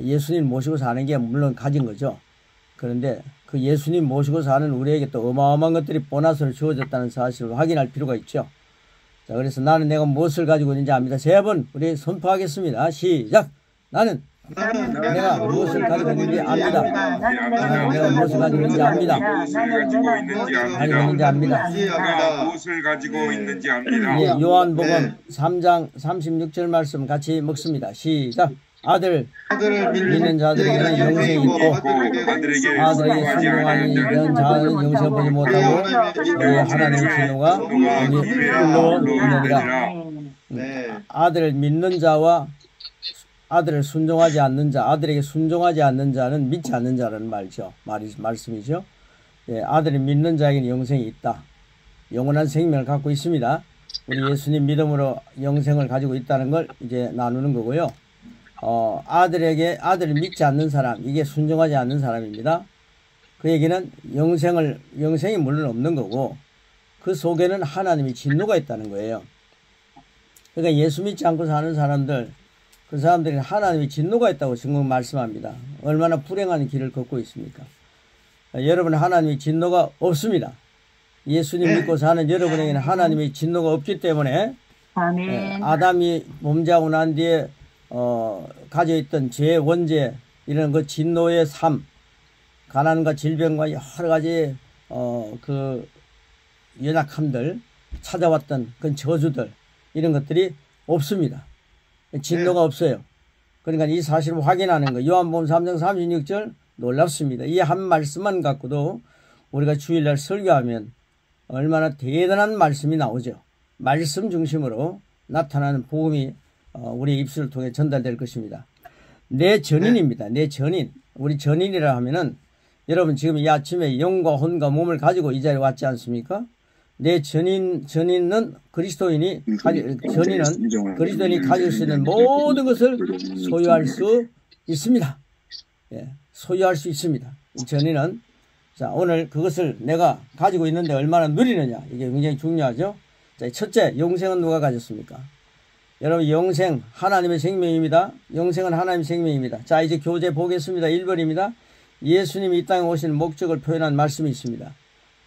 예수님 모시고 사는 게 물론 가진 거죠. 그런데 그 예수님 모시고 사는 우리에게 또 어마어마한 것들이 보너스로 주어졌다는 사실을 확인할 필요가 있죠. 자, 그래서 나는 내가 무엇을 가지고 있는지 압니다. 세 번 우리 선포하겠습니다. 시작! 나는 내가 무엇을 가지고 있는지 압니다. 나는 내가 무엇을 가지고 있는지 압니다. 내가 무엇을 가지고 있는지 압니다. 예, 요한복음 3장 36절 말씀 같이 먹습니다. 시작! 아들을 믿는 자들에게는 영생이 있고 아들에게 순종하는 자는 영생을 보지 못하고 하나님의 진노가 불로 인하리라. 아들을 믿는 자와 아들을 순종하지 않는 자, 아들에게 순종하지 않는 자는 믿지 않는 자라는 말씀이죠. 예, 아들을 믿는 자에게는 영생이 있다. 영원한 생명을 갖고 있습니다. 우리 예수님 믿음으로 영생을 가지고 있다는 걸 이제 나누는 거고요. 아들을 믿지 않는 사람, 이게 순종하지 않는 사람입니다. 그 얘기는 영생이 물론 없는 거고, 그 속에는 하나님의 진노가 있다는 거예요. 그러니까 예수 믿지 않고 사는 사람들, 그 사람들은 하나님의 진노가 있다고 지금 말씀합니다. 얼마나 불행한 길을 걷고 있습니까? 여러분, 하나님의 진노가 없습니다. 예수님 믿고 사는 여러분에게는 하나님의 진노가 없기 때문에, 아멘. 아담이 몸자고 난 뒤에 가져있던 죄, 원죄, 이런 그 진노의 삶, 가난과 질병과 여러 가지, 그 연약함들, 찾아왔던 그 저주들, 이런 것들이 없습니다. 진노가 없어요. 그러니까 이 사실을 확인하는 거. 요한복음 3장 36절 놀랍습니다. 이 한 말씀만 갖고도 우리가 주일날 설교하면 얼마나 대단한 말씀이 나오죠. 말씀 중심으로 나타나는 복음이 우리 입술을 통해 전달될 것입니다. 내 전인입니다. 내 전인. 우리 전인이라 하면은 여러분 지금 이 아침에 영과 혼과 몸을 가지고 이 자리에 왔지 않습니까? 내 전인은 그리스도인이 가질 수 있는 모든 것을 소유할 수 있습니다. 예, 소유할 수 있습니다. 이 전인은. 자, 오늘 그것을 내가 가지고 있는데 얼마나 누리느냐. 이게 굉장히 중요하죠. 자, 첫째, 영생은 누가 가졌습니까? 여러분, 영생, 하나님의 생명입니다. 영생은 하나님의 생명입니다. 자, 이제 교재 보겠습니다. 1번입니다. 예수님이 이 땅에 오시는 목적을 표현한 말씀이 있습니다.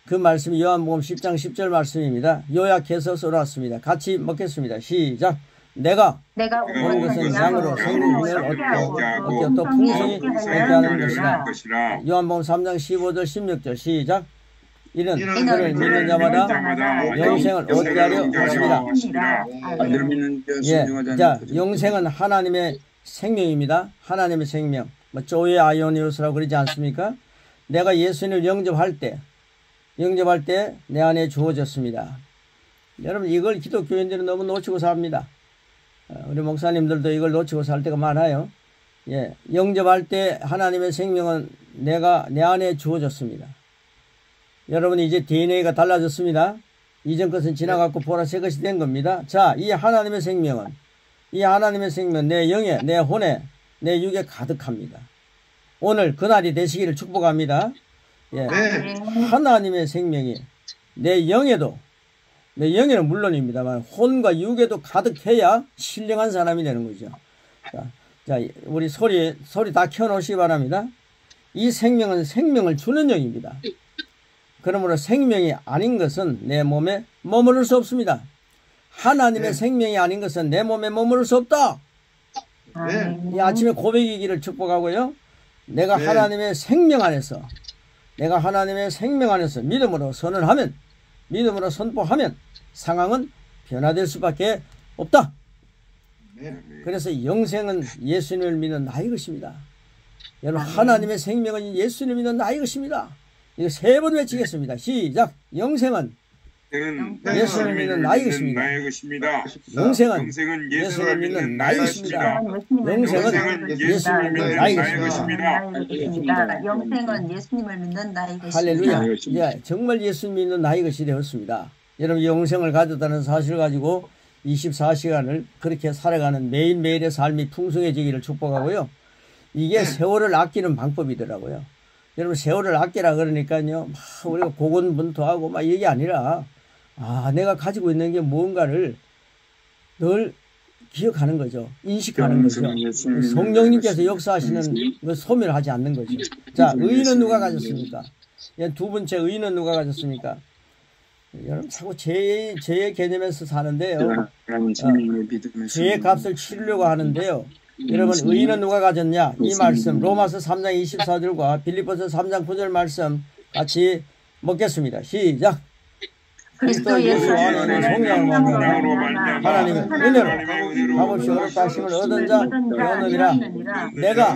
그 말씀이 요한복음 10장 10절 말씀입니다. 요약해서 써놨습니다. 같이 먹겠습니다. 시작! 내가 오는 것은 양으로 생명을 얻고 또 풍성히 얻게 하는 것이라. 요한복음 3장 15절 16절 시작! 이는 그를 믿는 자마다 영생을 얻게 하려 하십니다. 예, 자, 영생은 하나님의 생명입니다. 하나님의 생명. 뭐 조의 아이오니우스라고 그러지 않습니까? 내가 예수님을 영접할 때 내 안에 주어졌습니다. 여러분, 이걸 기독교인들은 너무 놓치고 삽니다. 우리 목사님들도 이걸 놓치고 살 때가 많아요. 예, 영접할 때 하나님의 생명은 내 안에 주어졌습니다. 여러분, 이제 DNA가 달라졌습니다. 이전 것은 지나갔고 보라색 것이 된 겁니다. 자, 이 하나님의 생명은 내 영에, 내 혼에, 내 육에 가득합니다. 오늘 그날이 되시기를 축복합니다. 예, 하나님의 생명이 내 영에는 물론입니다만 혼과 육에도 가득해야 신령한 사람이 되는 거죠. 자, 우리 소리 다 켜놓으시기 바랍니다. 이 생명은 생명을 주는 영입니다. 그러므로 생명이 아닌 것은 내 몸에 머무를 수 없습니다. 하나님의 생명이 아닌 것은 내 몸에 머무를 수 없다. 이 아침에 고백이기를 축복하고요. 내가 하나님의 생명 안에서 믿음으로 선언하면, 믿음으로 선포하면 상황은 변화될 수밖에 없다. 그래서 영생은 예수님을 믿는 나의 것입니다. 여러분, 하나님의 생명은 예수님을 믿는 나의 것입니다. 이거 3번 외치겠습니다. 시작! 영생은 예수를 믿는 나의 것입니다. 영생은 예수를 믿는 나의 것입니다. 영생은 예수를 믿는 나의 것입니다. 영생은 예수님을 믿는 나의 것입니다. 할렐루야. 예, 정말 예수 믿는 나의 것이 되었습니다. 여러분, 영생을 가졌다는 사실을 가지고 24시간을 그렇게 살아가는 매일매일의 삶이 풍성해지기를 축복하고요. 이게 세월을 아끼는 방법이더라고요. 여러분, 세월을 아끼라 그러니까요, 우리가 고군분투하고 막 이게 아니라, 내가 가지고 있는 게 무언가를 늘 기억하는 거죠. 인식하는 거죠. 성령님께서 역사하시는 걸 소멸하지 않는 거죠. 자, 의인은 누가 가졌습니까? 두 번째 의인은 누가 가졌습니까? 여러분 자꾸 죄의 개념에서 사는데요. 죄의 값을 치르려고 하는데요. 여러분 의인은 누가 가졌냐? 이 말씀 로마서 3장 24절과 빌립보서 3장 9절 말씀 같이 먹겠습니다. 시작. 그리스도 예수 안에는 성령으로 하나님의 은혜로 값없이 어렵다 하심을 얻은 자 변호이라. 내가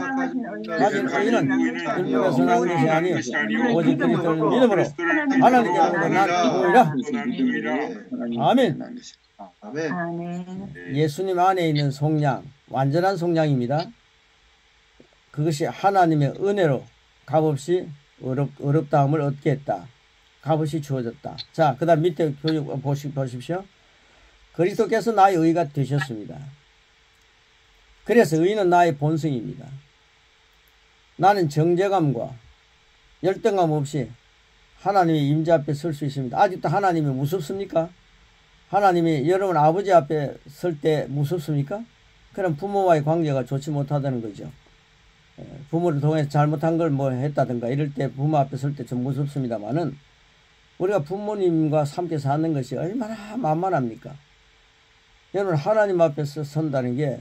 가진 의인은 율법에서 나온 것이 아니요 오직 그리스도를 믿음으로 하나님께로부터 난 의라. 아멘. 예수님 안에 있는 속량, 완전한 속량입니다. 그것이 하나님의 은혜로 값없이 어렵다함을 얻게 했다. 값없이 주어졌다. 자, 그 다음 밑에 교육 보십시오. 그리스도께서 나의 의가 되셨습니다. 그래서 의는 나의 본성입니다. 나는 정죄감과 열등감 없이 하나님의 임재 앞에 설 수 있습니다. 아직도 하나님이 무섭습니까? 하나님이 여러분 아버지 앞에 설 때 무섭습니까? 그럼 부모와의 관계가 좋지 못하다는 거죠. 부모를 통해서 잘못한 걸 뭐 했다든가 이럴 때 부모 앞에 설 때 좀 무섭습니다만은 우리가 부모님과 함께 사는 것이 얼마나 만만합니까? 여러분 하나님 앞에서 선다는 게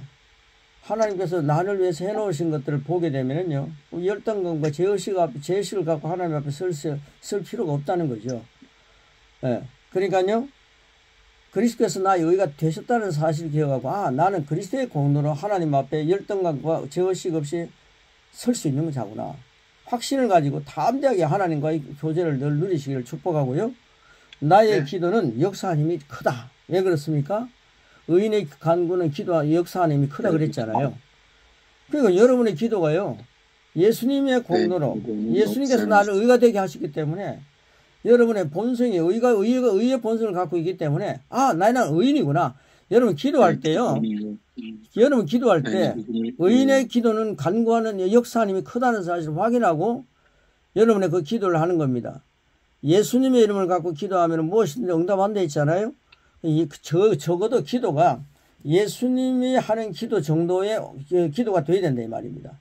하나님께서 나를 위해서 해놓으신 것들을 보게 되면은요 열등감과 제의식을 갖고 하나님 앞에 쓸 필요가 없다는 거죠. 예. 그러니까요 그리스도께서 나의 의가 되셨다는 사실을 기억하고 나는 그리스도의 공로로 하나님 앞에 열등감과 제의식 없이 설 수 있는 거구나. 확신을 가지고 담대하게 하나님과의 교제를 늘 누리시기를 축복하고요. 나의 기도는 역사하는 힘이 크다. 왜 그렇습니까? 의인의 간구는 역사하는 힘이 크다 그랬잖아요. 그러니까 여러분의 기도가요. 예수님의 공로로 예수님께서 나를 의가 되게 하셨기 때문에 여러분의 본성이 의의 본성을 갖고 있기 때문에 나는 의인이구나. 여러분 기도할 때요. 여러분 기도할 때 의인의 기도는 간구하는 역사하는 힘이 크다는 사실을 확인하고 여러분의 그 기도를 하는 겁니다. 예수님의 이름을 갖고 기도하면 무엇이든지 응답한다 했잖아요. 적어도 기도가 예수님이 하는 기도 정도의 기도가 돼야 된다 이 말입니다.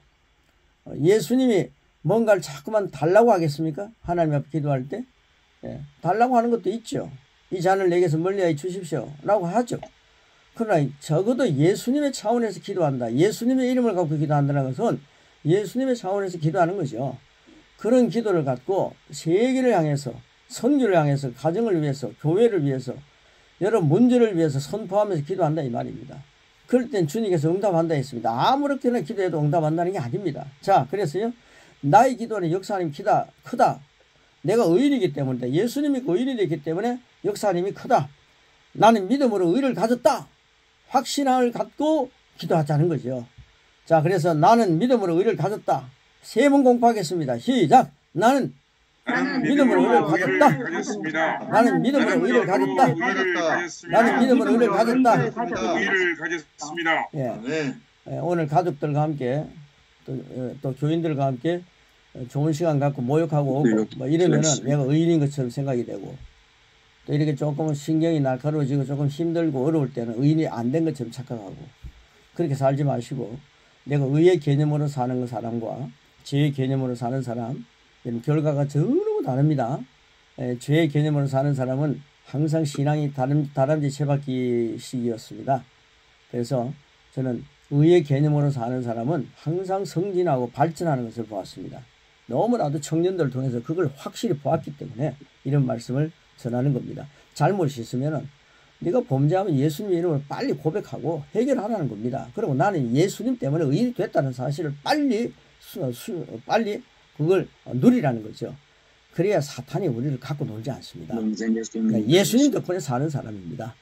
예수님이 뭔가를 자꾸만 달라고 하겠습니까? 하나님 앞에 기도할 때 달라고 하는 것도 있죠. 이 잔을 내게서 멀리하여 주십시오 라고 하죠. 그러나 적어도 예수님의 차원에서 기도한다. 예수님의 이름을 갖고 기도한다는 것은 예수님의 차원에서 기도하는 거죠. 그런 기도를 갖고 세계를 향해서 선교를 향해서 가정을 위해서 교회를 위해서 여러 문제를 위해서 선포하면서 기도한다 이 말입니다. 그럴 땐 주님께서 응답한다 했습니다. 아무렇게나 기도해도 응답한다는 게 아닙니다. 자, 그래서요. 나의 기도는 역사하는 힘이 크다. 내가 의인이기 때문에 예수님이 의인이 되기 때문에 역사하는 힘이 크다. 나는 믿음으로 의를 가졌다. 확신을 갖고 기도하자는 거죠. 자, 그래서 나는 믿음으로 의를 가졌다. 세 번 공부하겠습니다. 시작. 나는 믿음으로 의를 가졌다. 나는 믿음으로 의를 가졌다. 나는 믿음으로 의를 가졌다. 오늘 가족들과 함께 또 교인들과 함께 좋은 시간 갖고 모욕하고 오고 뭐 이러면은 내가 의인인 것처럼 생각이 되고 또 이렇게 조금 신경이 날카로워지고 조금 힘들고 어려울 때는 의인이 안 된 것처럼 착각하고 그렇게 살지 마시고 내가 의의 개념으로 사는 사람과 죄의 개념으로 사는 사람 이런 결과가 전혀 다릅니다. 죄의 개념으로 사는 사람은 항상 신앙이 다람쥐 채바퀴식이었습니다. 그래서 저는 의의 개념으로 사는 사람은 항상 성진하고 발전하는 것을 보았습니다. 너무나도 청년들을 통해서 그걸 확실히 보았기 때문에 이런 말씀을 전하는 겁니다. 잘못이 있으면은 네가 범죄하면 예수님 이름을 빨리 고백하고 해결하라는 겁니다. 그리고 나는 예수님 때문에 의인이 됐다는 사실을 빨리 그걸 누리라는 거죠. 그래야 사탄이 우리를 갖고 놀지 않습니다. 그러니까 예수님 덕분에 사는 사람입니다.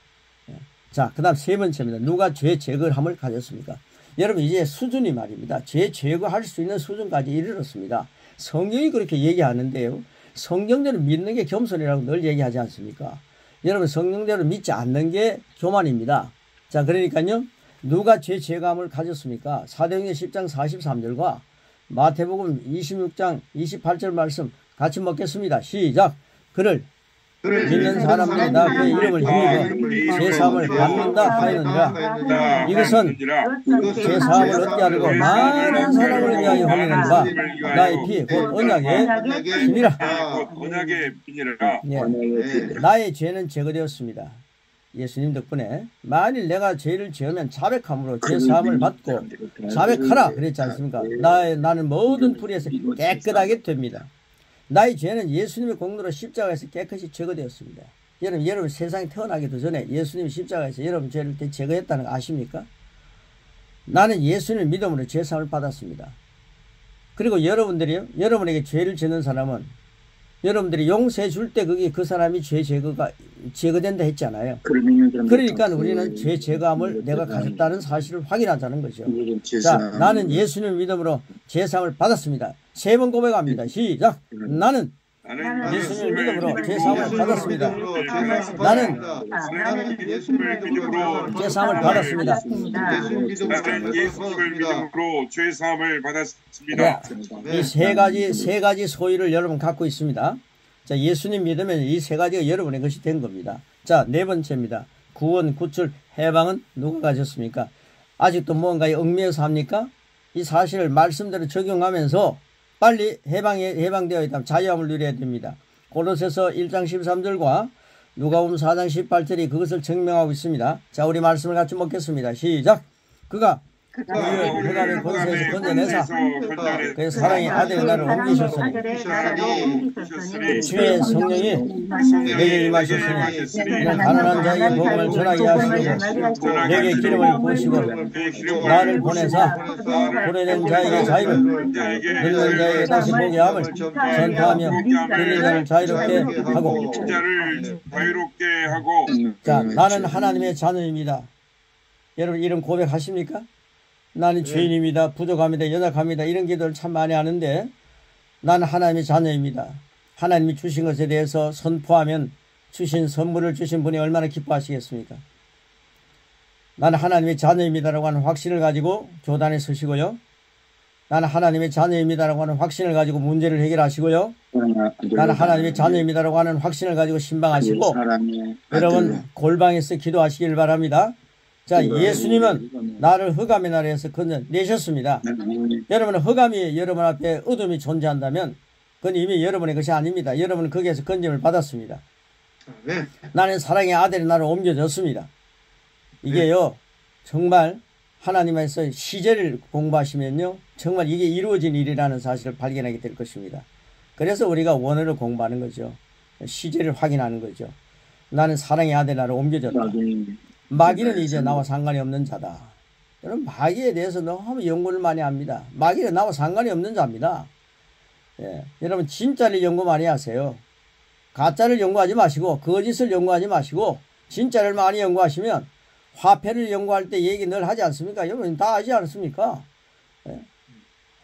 자, 그 다음 세 번째입니다. 누가 죄 제거함을 가졌습니까? 여러분 이제 수준이 말입니다. 죄 제거할 수 있는 수준까지 이르렀습니다. 성경이 그렇게 얘기하는데요. 성경대로 믿는 게 겸손이라고 늘 얘기하지 않습니까? 여러분 성경대로 믿지 않는 게 교만입니다. 자, 그러니까요. 누가 죄 제거함을 가졌습니까? 사도행전 10장 43절과 마태복음 26장 28절 말씀 같이 먹겠습니다. 시작. 그를 믿는 사람들이 다 그의 이름을 힘입어 제사함을 받는다 하였느니라. 이것은 제사함을 얻게 하려고 많은 사람을 위하여 흘리는 바 나의 피 곧 언약의 피니라. 예. 나의 죄는 제거되었습니다. 예수님 덕분에. 만일 내가 죄를 지으면 자백함으로 제사함을 받고 자백하라 그랬지 않습니까? 나는 모든 불의에서 깨끗하게 됩니다. 나의 죄는 예수님의 공로로 십자가에서 깨끗이 제거되었습니다. 여러분 세상에 태어나기도 전에 예수님이 십자가에서 여러분 죄를 제거했다는 거 아십니까? 나는 예수님을 믿음으로 제사함을 받았습니다. 그리고 여러분에게 죄를 짓는 사람은 여러분들이 용서해 줄 때 그게 그 사람이 죄 제거된다 했잖아요. 그러니까 우리는 죄 제거함을 내가 가졌다는 사실을 확인하자는 거죠. 자, 나는 예수님을 믿음으로 제사함을 받았습니다. 3번 고백합니다. 시작. 나는 예수님을 믿음으로 제사함을 받았습니다. 나는 예수님을 믿음으로 제사함을 받았습니다. 나는 예수님을 믿음으로 죄사함을 받았습니다. 이 세 가지 소유를 여러분 갖고 있습니다. 자, 예수님 믿으면 이 세 가지가 여러분의 것이 된 겁니다. 자, 4번째입니다. 구원, 구출, 해방은 누가 가졌습니까? 아직도 뭔가에 얽매여서 합니까? 이 사실을 말씀대로 적용하면서 빨리 해방되어 있다면 자유함을 누려야 됩니다. 고로새서 1장 13절과 누가복음 4장 18절이 그것을 증명하고 있습니다. 자, 우리 말씀을 같이 먹겠습니다. 시작. 그가 우리를 흑암의 권세에서 건져내사 그의 사랑의 아들의 나를 옮기셨으니 주의 성령이 내게 임하셨으니 이는 가난한 자에게 복음을 전하게 하시고 내게 기름을 부으시고 나를 보내사 고뇌된 자에게 자유를 늙는 자에게 다시 보게 함을 선포하며 늙는 자를 자유롭게 하고. 자, 나는 하나님의 자녀입니다. 여러분 이런 고백하십니까? 나는 죄인입니다. 부족합니다. 연약합니다. 이런 기도를 참 많이 하는데 나는 하나님의 자녀입니다. 하나님이 주신 것에 대해서 선포하면 주신 선물을 주신 분이 얼마나 기뻐하시겠습니까? 나는 하나님의 자녀입니다라고 하는 확신을 가지고 교단에 서시고요. 나는 하나님의 자녀입니다라고 하는 확신을 가지고 문제를 해결하시고요. 나는 하나님의 자녀입니다라고 하는 확신을 가지고 신방하시고 여러분 골방에서 기도하시길 바랍니다. 자, 예수님은 나를 흑암의 나라에서 건져내셨습니다. 여러분은 흑암이 여러분 앞에 어둠이 존재한다면 그건 이미 여러분의 것이 아닙니다. 여러분은 거기에서 건짐을 받았습니다. 나는 사랑의 아들이 나를 옮겨줬습니다. 이게요 정말 하나님에서 시제를 공부하시면요 정말 이게 이루어진 일이라는 사실을 발견하게 될 것입니다. 그래서 우리가 원어를 공부하는 거죠. 시제를 확인하는 거죠. 나는 사랑의 아들이 나를 옮겨줬다. 마귀는 이제 나와 상관이 없는 자다. 여러분 마귀에 대해서 너무 연구를 많이 합니다. 마귀는 나와 상관이 없는 자입니다. 예, 여러분 진짜를 연구 많이 하세요. 가짜를 연구하지 마시고 거짓을 연구하지 마시고 진짜를 많이 연구하시면 화폐를 연구할 때 얘기 늘 하지 않습니까? 여러분 다 하지 않습니까? 예.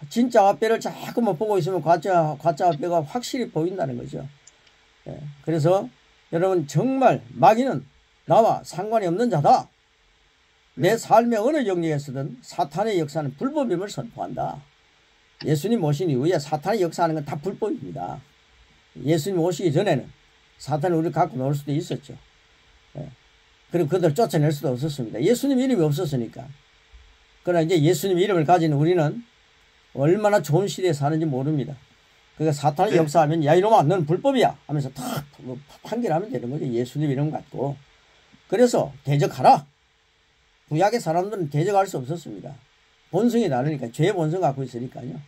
진짜 화폐를 자꾸만 보고 있으면 가짜 화폐가 확실히 보인다는 거죠. 예. 그래서 여러분 정말 마귀는 나와 상관이 없는 자다. 내 삶의 어느 영역에서든 사탄의 역사는 불법임을 선포한다. 예수님 오신 이후에 사탄의 역사하는 건 다 불법입니다. 예수님 오시기 전에는 사탄이 우리를 갖고 놀 수도 있었죠. 그리고 그들을 쫓아낼 수도 없었습니다. 예수님 이름이 없었으니까. 그러나 이제 예수님 이름을 가진 우리는 얼마나 좋은 시대에 사는지 모릅니다. 그러니까 사탄의 역사하면 야 이놈아 너는 불법이야 하면서 다 판결하면 되는 거죠. 예수님 이름 갖고. 그래서 대적하라. 구약의 사람들은 대적할 수 없었습니다. 본성이 다르니까 죄의 본성 갖고 있으니까요.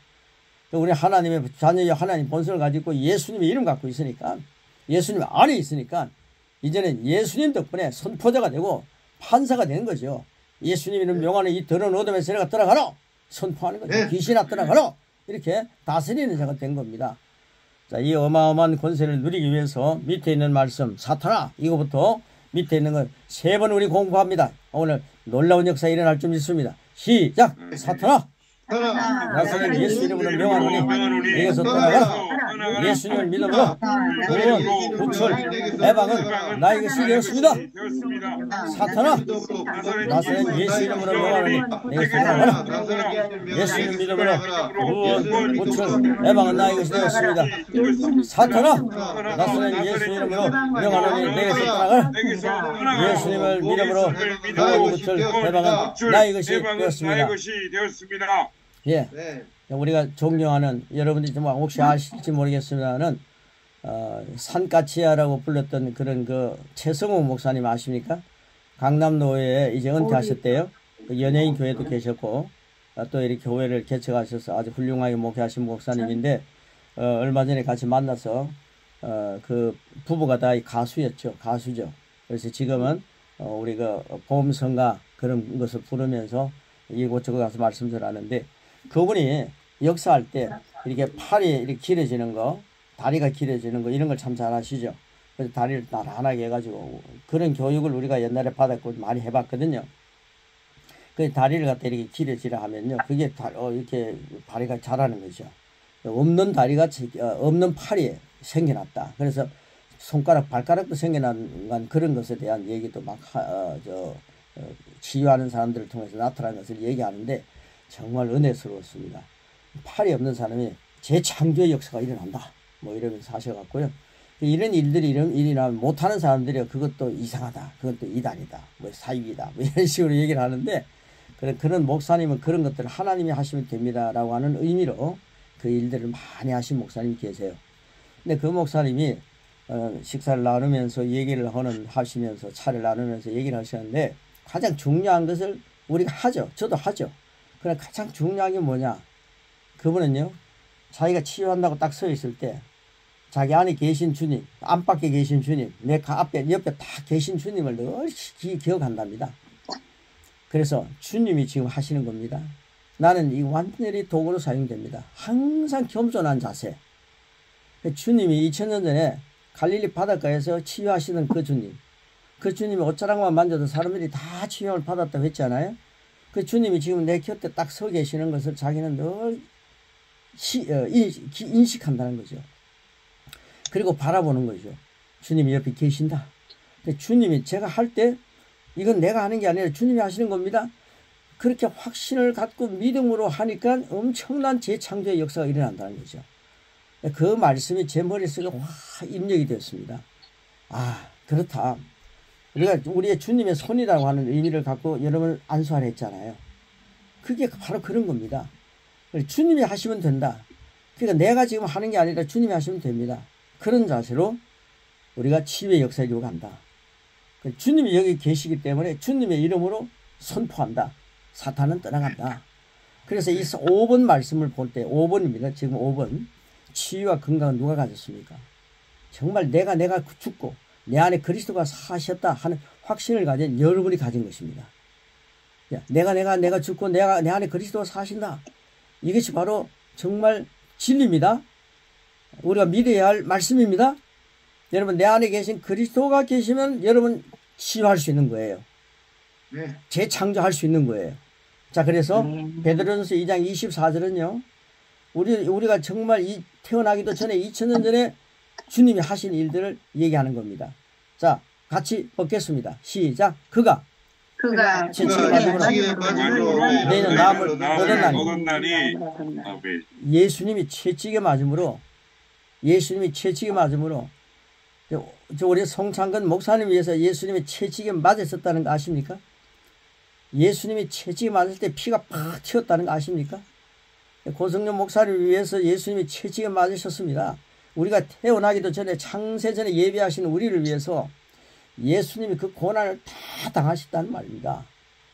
우리 하나님의 자녀의 하나님 본성을 가지고 예수님의 이름 갖고 있으니까 예수님 안에 있으니까 이제는 예수님 덕분에 선포자가 되고 판사가 되는 거죠. 예수님 이름 명하는 이 더러운 어둠의 세력아 떠나가라 선포하는 거죠. 귀신아 떠나가라 이렇게 다스리는 자가 된 겁니다. 자, 이 어마어마한 권세를 누리기 위해서 밑에 있는 말씀 사탄아 이거부터 밑에 있는 건 3번 우리 공부합니다. 오늘 놀라운 역사 일어날 줄 믿습니다. 시작! 사탄아! 나사렛 예수 이름으로 명하노니 내게서 떠나가라. 예수님을 믿음으로 구원, 구출, 해방은 나의 것이 되었습니다. 사탄아, 나사렛 예수 이름으로 명하노니 내게서 떠나가라. 예수님 믿음으로 구원, 구출, 해방은 나의 것이 되었습니다. 사탄아, 나사렛 예수 이름으로 명하노니 내게서 떠나가라. 예수님을 믿음으로 구원, 구출, 해방은 나의 것이 되었습니다. 예, 우리가 존경하는 여러분들이 좀 혹시 아실지 모르겠습니다만 산까치야라고 불렀던 그런 그 최성호 목사님 아십니까? 강남노회에 이제 은퇴하셨대요. 연예인 교회도 계셨고 또 이렇게 교회를 개척하셔서 아주 훌륭하게 목회하신 목사님인데 얼마 전에 같이 만나서 그 부부가 다 가수였죠. 가수죠. 그래서 지금은 우리 그 봄성가 그런 것을 부르면서 이곳저곳 가서 말씀을 하는데 그분이 역사할 때 이렇게 팔이 이렇게 길어지는 거, 다리가 길어지는 거 이런 걸 참 잘 아시죠. 그래서 다리를 나란하게 해가지고 그런 교육을 우리가 옛날에 받았고 많이 해봤거든요. 그 다리를 갖다 이렇게 길어지라 하면요, 그게 이렇게 다리가 자라는 거죠. 없는 다리가 없는 팔이 생겨났다. 그래서 손가락, 발가락도 생겨난 그런 것에 대한 얘기도 막 치유하는 사람들을 통해서 나타나는 것을 얘기하는데 정말 은혜스러웠습니다. 팔이 없는 사람이 재창조의 역사가 일어난다. 뭐 이러면서 하셔갖고요. 이런 일들이 일어나면 못하는 사람들이 그것도 이상하다. 그것도 이단이다. 뭐 사유이다. 뭐 이런 식으로 얘기를 하는데 그런 목사님은 그런 것들을 하나님이 하시면 됩니다라고 하는 의미로 그 일들을 많이 하신 목사님이 계세요. 근데 그 목사님이 식사를 나누면서 얘기를 하시면서 차를 나누면서 얘기를 하시는데 가장 중요한 것을 우리가 하죠. 저도 하죠. 그러나 가장 중요한 게 뭐냐? 그분은요, 자기가 치유한다고 딱 서 있을 때 자기 안에 계신 주님, 안팎에 계신 주님, 내 앞에 옆에 다 계신 주님을 늘 기억한답니다. 그래서 주님이 지금 하시는 겁니다. 나는 이 완전히 도구로 사용됩니다. 항상 겸손한 자세. 주님이 2000년 전에 갈릴리 바닷가에서 치유하시는 그 주님, 그 주님이 옷자락만 만져도 사람들이 다 치유를 받았다고 했잖아요. 그 주님이 지금 내 곁에 딱 서 계시는 것을 자기는 늘 인식한다는 거죠. 그리고 바라보는 거죠. 주님이 옆에 계신다. 근데 주님이 제가 할 때 이건 내가 하는 게 아니라 주님이 하시는 겁니다. 그렇게 확신을 갖고 믿음으로 하니까 엄청난 재창조의 역사가 일어난다는 거죠. 그 말씀이 제 머릿속에 확 입력이 되었습니다. 아, 그렇다. 우리가 우리의 주님의 손이라고 하는 의미를 갖고 여러분을 안수하라 했잖아요. 그게 바로 그런 겁니다. 주님이 하시면 된다. 그러니까 내가 지금 하는 게 아니라 주님이 하시면 됩니다. 그런 자세로 우리가 치유의 역사에 이어간다. 주님이 여기 계시기 때문에 주님의 이름으로 선포한다. 사탄은 떠나간다. 그래서 이 5번 말씀을 볼 때 5번입니다. 지금 5번. 치유와 건강은 누가 가졌습니까? 정말 내가 죽고 내 안에 그리스도가 사셨다 하는 확신을 가진 여러분이 가진 것입니다. 내가 죽고 내 안에 그리스도가 사신다. 이것이 바로 정말 진리입니다. 우리가 믿어야 할 말씀입니다. 여러분, 내 안에 계신 그리스도가 계시면 여러분 치유할 수 있는 거예요. 네. 재창조할 수 있는 거예요. 자, 그래서 베드로전서 2장 24절은요. 우리가 정말 태어나기도 전에 2000년 전에 주님이 하신 일들을 얘기하는 겁니다. 자, 같이 읽겠습니다. 시작. 그가 채찍에 맞음으로 너희는 나음을 얻었나니. 예수님이 채찍에 맞음으로 우리 송창근 목사님 위해서 예수님이 채찍에 맞으셨다는 거 아십니까? 예수님이 채찍에 맞을 때 피가 팍 튀었다는 거 아십니까? 고성령 목사님을 위해서 예수님이 채찍에 맞으셨습니다. 우리가 태어나기도 전에 창세전에 예비하신 우리를 위해서 예수님이 그 고난을 다 당하셨다는 말입니다.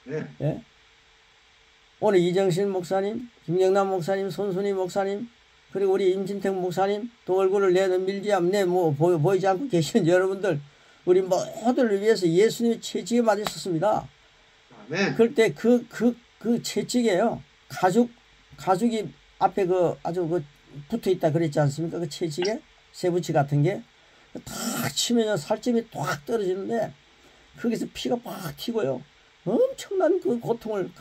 네. 예? 오늘 이정신 목사님, 김영남 목사님, 손순희 목사님, 그리고 우리 임진택 목사님, 또 얼굴을 밀지 않네, 보이지 않고 계시는 여러분들, 우리 모두를 위해서 예수님이 채찍에 맞으셨습니다. 네. 그럴 때 그 채찍에요. 가죽이 앞에 아주 붙어 있다 그랬지 않습니까? 그 채찍에 쇠붙이 같은 게 탁 치면 살점이 탁 떨어지는데 거기서 피가 팍 튀고요. 엄청난 그 고통을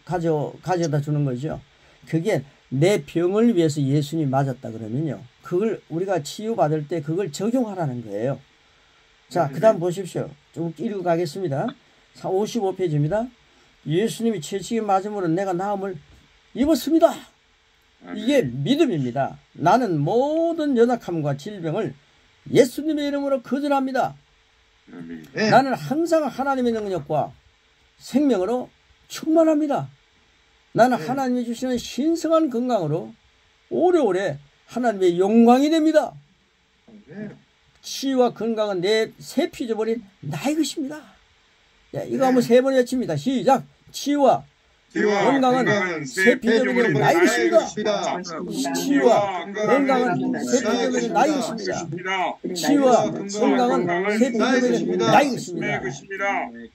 가져다 주는 거죠. 그게 내 병을 위해서 예수님이 맞았다 그러면요. 그걸 우리가 치유받을 때 그걸 적용하라는 거예요. 자, 그 다음 보십시오. 좀 읽어 가겠습니다. 55페이지입니다. 예수님이 채찍에 맞음으로 내가 나음을 입었습니다. 이게 믿음입니다. 나는 모든 연약함과 질병을 예수님의 이름으로 거절합니다. 나는 항상 하나님의 능력과 생명으로 충만합니다. 나는 하나님이 주시는 신성한 건강으로 오래오래 하나님의 영광이 됩니다. 치유와 건강은 내 새 피져버린 나의 것입니다. 야, 이거 한번 3번 외칩니다. 시작. 치유와 건강은 새 피져버린 나의 것입니다. 치유와 건강은 새 피져버린 나의 것입니다. 치유와 건강은 새 피져버린 나의 것입니다.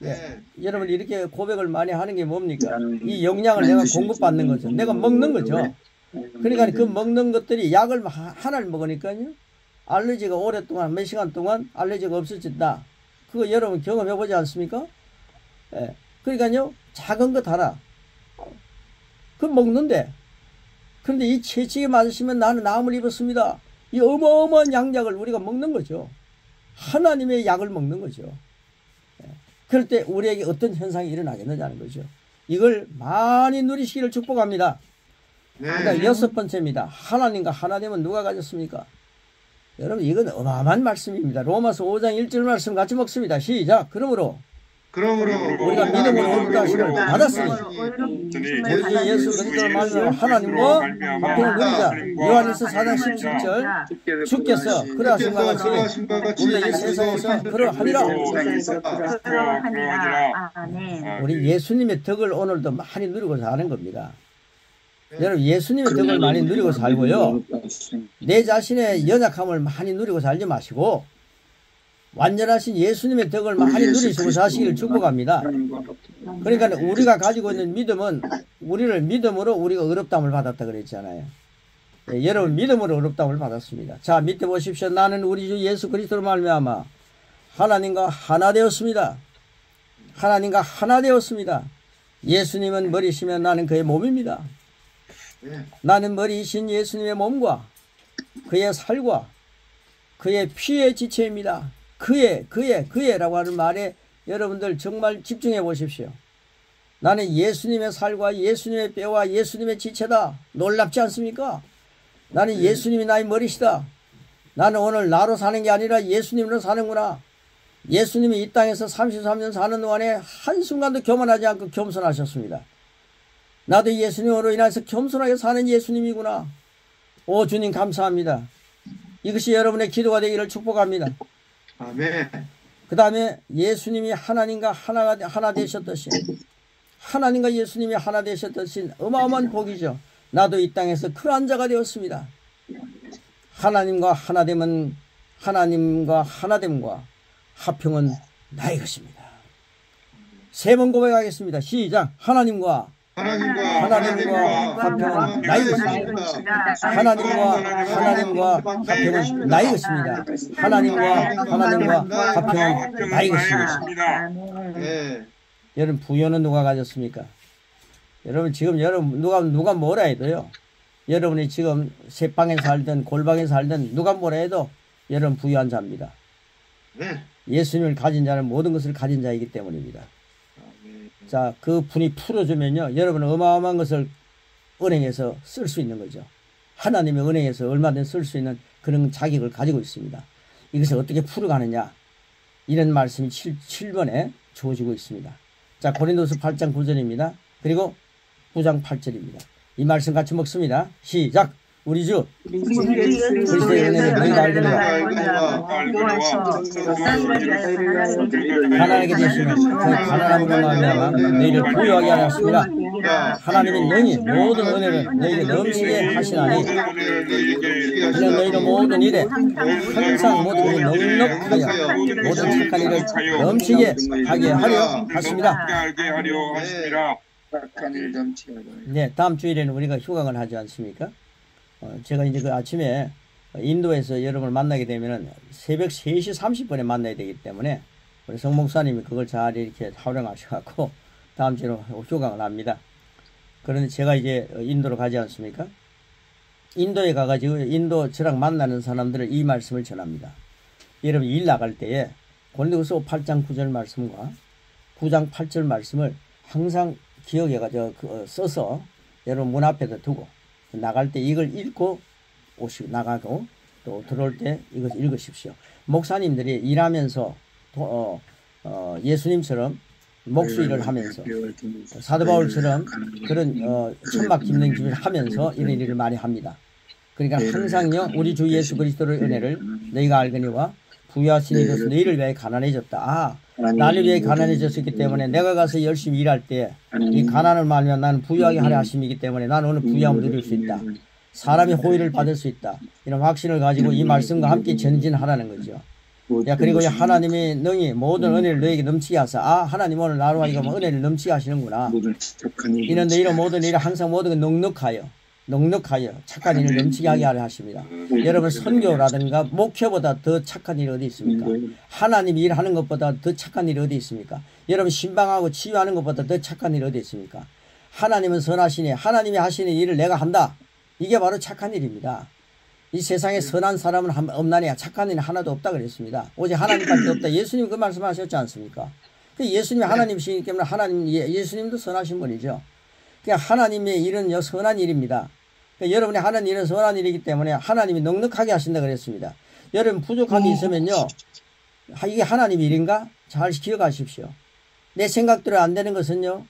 예, 여러분 이렇게 고백을 많이 하는 게 뭡니까? 이 영양을 내가 공급받는 거죠. 내가 먹는 거죠. 그러니까 그 먹는 것들이 약을 하나를 먹으니까요. 알레르기가 오랫동안 몇 시간 동안 알레르기가 없어진다. 그거 여러분 경험해보지 않습니까? 예. 그러니까요. 작은 것 하나. 그거 먹는데. 그런데 이 채찍에 맞으시면 나는 나음을 입었습니다. 이 어마어마한 양약을 우리가 먹는 거죠. 하나님의 약을 먹는 거죠. 예. 그럴 때 우리에게 어떤 현상이 일어나겠느냐는 거죠. 이걸 많이 누리시기를 축복합니다. 그러니까 6번째입니다. 하나님과 하나님은 누가 가졌습니까? 여러분 이건 어마어마한 말씀입니다. 로마서 5장 1절 말씀 같이 먹습니다. 시작. 그러므로 우리가 믿음으로 얻다 하심을 받았으니 우리 예수 그리스도를 말미암아 하나님과 화평을 누리자. 요한일서 4장 17절 주께서 그러하신 것 같이 우리가 이 세상에서 그러하리라. 우리 예수님의 덕을 오늘도 많이 누리고 사는 겁니다. 여러분 예수님의 덕을 많이 누리고 살고요. 내 자신의 연약함을 많이 누리고 살지 마시고 완전하신 예수님의 덕을 많이 누리시고 사시기를 축복합니다. 그러니까 우리가 가지고 있는 믿음은 우리를 믿음으로 우리가 의롭다함을 받았다 그랬잖아요. 예, 여러분 믿음으로 의롭다함을 받았습니다. 자, 밑에 보십시오. 나는 우리 주 예수 그리스도로 말미암아 하나님과 하나 되었습니다. 하나님과 하나 되었습니다. 예수님은 머리시면 나는 그의 몸입니다. 나는 머리이신 예수님의 몸과 그의 살과 그의 피의 지체입니다. 그의라고 하는 말에 여러분들 정말 집중해 보십시오. 나는 예수님의 살과 예수님의 뼈와 예수님의 지체다. 놀랍지 않습니까? 나는 예수님이 나의 머리시다. 나는 오늘 나로 사는 게 아니라 예수님으로 사는구나. 예수님이 이 땅에서 33년 사는 동안에 한순간도 교만하지 않고 겸손하셨습니다. 나도 예수님으로 인해서 겸손하게 사는 예수님이구나. 오 주님 감사합니다. 이것이 여러분의 기도가 되기를 축복합니다. 아멘. 그 다음에 예수님이 하나님과 하나 되셨듯이 하나님과 예수님이 하나 되셨듯이 어마어마한 복이죠. 나도 이 땅에서 그러한 자가 되었습니다. 하나님과 하나됨은 하나님과 하나됨과 합평은 나의 것입니다. 3번 고백하겠습니다. 시작. 하나님과 합평은 나의 것입니다. 하나님과 합평은 나의 것입니다. 하나님과 합평은 나의 것입니다. 여러분 부여는 누가 가졌습니까? 여러분 지금 누가 뭐라 해도요. 여러분이 지금 새방에 살든 골방에 살든 누가 뭐라 해도 여러분 부유한 자입니다. 예수님을 가진 자는 모든 것을 가진 자이기 때문입니다. 자, 그 분이 풀어주면요. 여러분은 어마어마한 것을 은행에서 쓸 수 있는 거죠. 하나님의 은행에서 얼마든지 쓸 수 있는 그런 자격을 가지고 있습니다. 이것을 어떻게 풀어가느냐. 이런 말씀이 7번에 주어지고 있습니다. 자, 고린도서 8장 9절입니다. 그리고 9장 8절입니다. 이 말씀 같이 먹습니다. 시작. 우리 주 그리스도의 은혜를 너희가 알거니와 가난하게 되시면 그 가난함으로 말미암아 너희를 부유하게 하였습니다. 하나님은 능히 모든 은혜를 너희에게 넘치게 하시나니 그냥 너희는 모든 일에 항상 모든 일에 넉넉하여 모든 착한 일을 넘치게 하게 하려 하십니다. 네, 다음 주일에는 우리가 휴강을 하지 않습니까? 제가 이제 그 아침에 인도에서 여러분을 만나게 되면은 새벽 3시 30분에 만나야 되기 때문에 우리 성 목사님이 그걸 잘 이렇게 활용하셔갖고 다음 주로 휴강을 합니다. 그런데 제가 이제 인도로 가지 않습니까? 인도에 가가지고 인도 저랑 만나는 사람들을 이 말씀을 전합니다. 여러분 일 나갈 때에 고린도후서 8장 9절 말씀과 9장 8절 말씀을 항상 기억해가지고 써서 여러분 문 앞에다 두고 나갈 때 이걸 읽고 나가고 또 들어올 때 이것 읽으십시오. 목사님들이 일하면서 예수님처럼 목수일을 하면서 사도 바울처럼 그런 천막 깁는 일을 하면서 이런 일을 많이 합니다. 그러니까 항상요 우리 주 예수 그리스도의 은혜를 너희가 알거니와 부유하신 이로서 너희를 위하여 가난해졌다. 나를 위해 가난해졌기 때문에 내가 가서 열심히 일할 때 이 가난을 말하면 나는 부유하게 하려 하심이기 때문에 나는 오늘 부유함을 누릴 수 있다. 사람이 호의를 받을 수 있다. 이런 확신을 가지고 이 말씀과 함께 전진하라는 거죠. 그리고 하나님이 능히 모든 은혜를 너에게 넘치게 하사 하나님 오늘 나로 하여금 은혜를 넘치게 하시는구나. 이는 너희로 모든 일을 항상 모든 건 넉넉하여 착한 일을 넘치게 하게 하려 하십니다. 여러분 선교라든가 목회보다 더 착한 일이 어디 있습니까? 하나님이 일하는 것보다 더 착한 일이 어디 있습니까? 여러분 신방하고 치유하는 것보다 더 착한 일이 어디 있습니까? 하나님은 선하시니 하나님이 하시는 일을 내가 한다. 이게 바로 착한 일입니다. 이 세상에 선한 사람은 없나니 착한 일은 하나도 없다 그랬습니다. 오직 하나님밖에 없다. 예수님 그 말씀하셨지 않습니까? 예수님이 하나님이시기 때문에 예수님도 선하신 분이죠. 그냥 하나님의 일은 선한 일입니다. 여러분이 하는 일은 선한 일이기 때문에 하나님이 넉넉하게 하신다 그랬습니다. 여러분 부족함이 있으면요 이게 하나님 일인가? 잘 기억하십시오. 내 생각대로 안 되는 것은요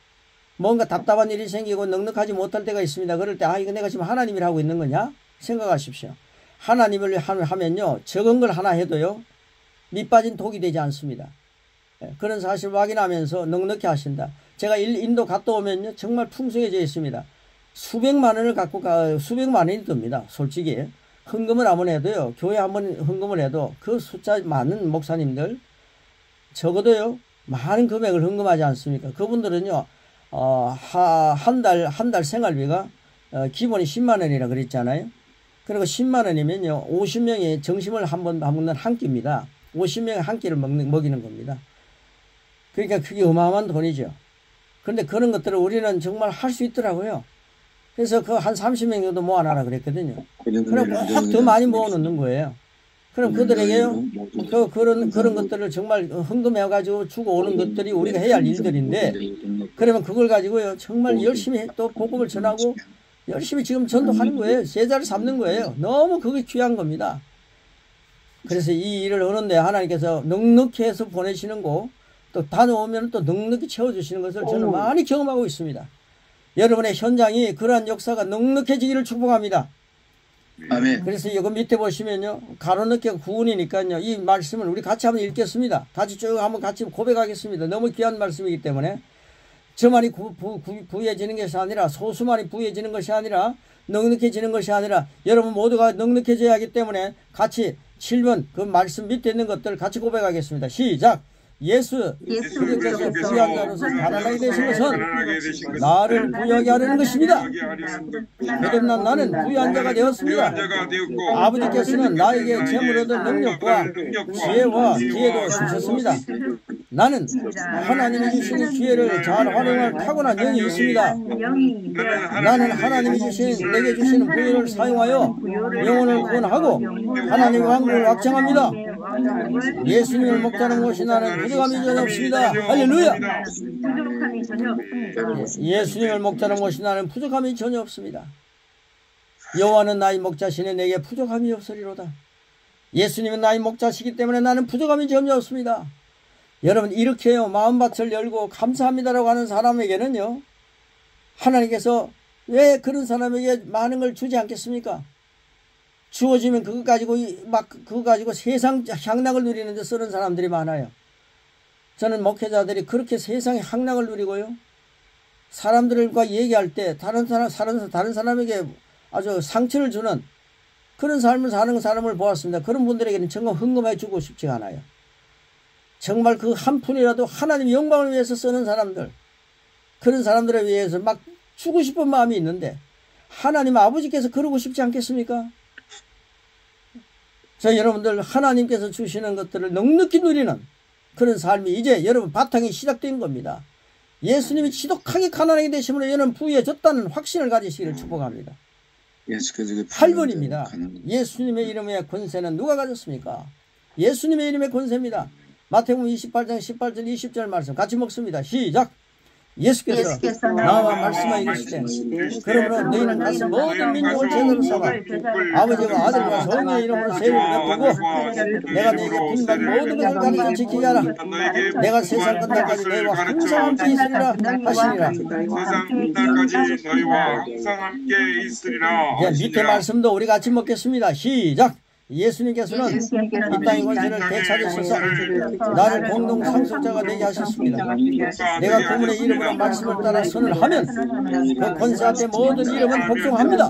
뭔가 답답한 일이 생기고 넉넉하지 못할 때가 있습니다. 그럴 때 이거 내가 지금 하나님 일 하고 있는 거냐? 생각하십시오. 하나님을 하면요 적은 걸 하나 해도요 밑빠진 독이 되지 않습니다. 그런 사실을 확인하면서 넉넉히 하신다. 제가 인도 갔다 오면요 정말 풍성해져 있습니다. 수백만 원을 갖고 수백만 원이 듭니다. 솔직히 헌금을 한번 해도요 교회 한번 헌금을 해도 그 숫자 많은 목사님들 적어도요 많은 금액을 헌금하지 않습니까? 그분들은요 한 달 생활비가 기본이 10만 원이라 그랬잖아요. 그리고 10만 원이면요 50명의 점심을 한 번 먹는 한 끼입니다. 50명의 한 끼를 먹이는 겁니다. 그러니까 그게 어마어마한 돈이죠. 그런데 그런 것들을 우리는 정말 할 수 있더라고요. 그래서 그 한 30명 정도 모아놔라 그랬거든요. 그럼 꼭 더 많이 모아놓는 거예요. 그럼 그들에게요, 그런 것들을 정말 헌금해가지고 주고 오는 것들이 우리가 해야 할 일들인데, 그러면 그걸 가지고요, 정말 열심히 또 복음을 전하고, 열심히 지금 전도하는 거예요. 제자를 삼는 거예요. 너무 그게 귀한 겁니다. 그래서 이 일을 하는데 하나님께서 넉넉히 해서 보내시는 거, 또 다녀오면 또 넉넉히 채워주시는 것을 저는 많이 경험하고 있습니다. 여러분의 현장이 그러한 역사가 넉넉해지기를 축복합니다. 아멘. 그래서 여기 밑에 보시면요, 가로넣기가 구원이니까요, 이 말씀을 우리 같이 한번 읽겠습니다. 같이 쭉 한번 같이 고백하겠습니다. 너무 귀한 말씀이기 때문에 저만이 부유해지는 것이 아니라, 소수만이 부유해지는 것이 아니라, 넉넉해지는 것이 아니라 여러분 모두가 넉넉해져야 하기 때문에 같이 7번 그 말씀 밑에 있는 것들을 같이 고백하겠습니다. 시작! 예수 그리스도께서 부유한 자로서 가난하게 되신 것은 나를 부유하게 하려는 것입니다. 그러나 나는 부유한 자가 되었습니다. 아버지께서는 나에게 재물 얻을 능력과 지혜와 기회도 주셨습니다. 나는 하나님이 주시는 기회를 잘 활용할 타고난 영이 있습니다. 나는 하나님이 내게 주시는 부유를 사용하여 영혼을 구원하고 하나님의 왕국을 확장합니다. 예수님을 먹자는 것이 나는 부족함이 전혀 없습니다. 할렐루야. 예수님을 먹자는 것이 나는 부족함이 전혀 없습니다. 여호와는 나의 목자시니 내게 부족함이 없으리로다. 예수님은 나의 목자시기 때문에 나는 부족함이 전혀 없습니다. 여러분 이렇게요 마음밭을 열고 감사합니다라고 하는 사람에게는요 하나님께서 왜 그런 사람에게 많은 걸 주지 않겠습니까? 주어지면 그거 가지고 세상 향락을 누리는 데 쓰는 사람들이 많아요. 저는 목회자들이 그렇게 세상의 향락을 누리고요, 사람들과 얘기할 때 다른 사람에게 아주 상처를 주는 그런 삶을 사는 사람을 보았습니다. 그런 분들에게는 정말 헌금해 주고 싶지 않아요. 정말 그 한 푼이라도 하나님의 영광을 위해서 쓰는 사람들, 그런 사람들에 위해서 막 주고 싶은 마음이 있는데 하나님 아버지께서 그러고 싶지 않겠습니까? 저 여러분들 하나님께서 주시는 것들을 넉넉히 누리는 그런 삶이 이제 여러분 바탕이 시작된 겁니다. 예수님이 지독하게 가난하게 되심으로 여러분 부유해졌다는 확신을 가지시기를 축복합니다. 8번입니다. 예수님의 이름의 권세는 누가 가졌습니까? 예수님의 이름의 권세입니다. 마태복음 28장 18절 20절 말씀 같이 먹습니다. 시작. 예수께서 나와 말씀하여 이르시되 그러므로 너희는 가서 모든 민족을 제자로 삼아 아버지와 아들과 성령의 이름으로 세례를 베푸고 내가 너희에게 분반 모든 것을 가르쳐 지키게 하라. 내가 세상 끝날까지 너희와 항상 함께 있으리라 하시니라. 세상 끝날까지 너희와 항상 함께 있으리라. 밑에 말씀도 우리 같이 먹겠습니다. 시작. 예수님께서는 이 땅의 권세를 되찾으셔서 나를 공동 상속자가 되게 하셨습니다. 내가 그분의 이름으로 말씀을 따라 선을 하면 그 권세 앞에 모든 이름은 복종합니다.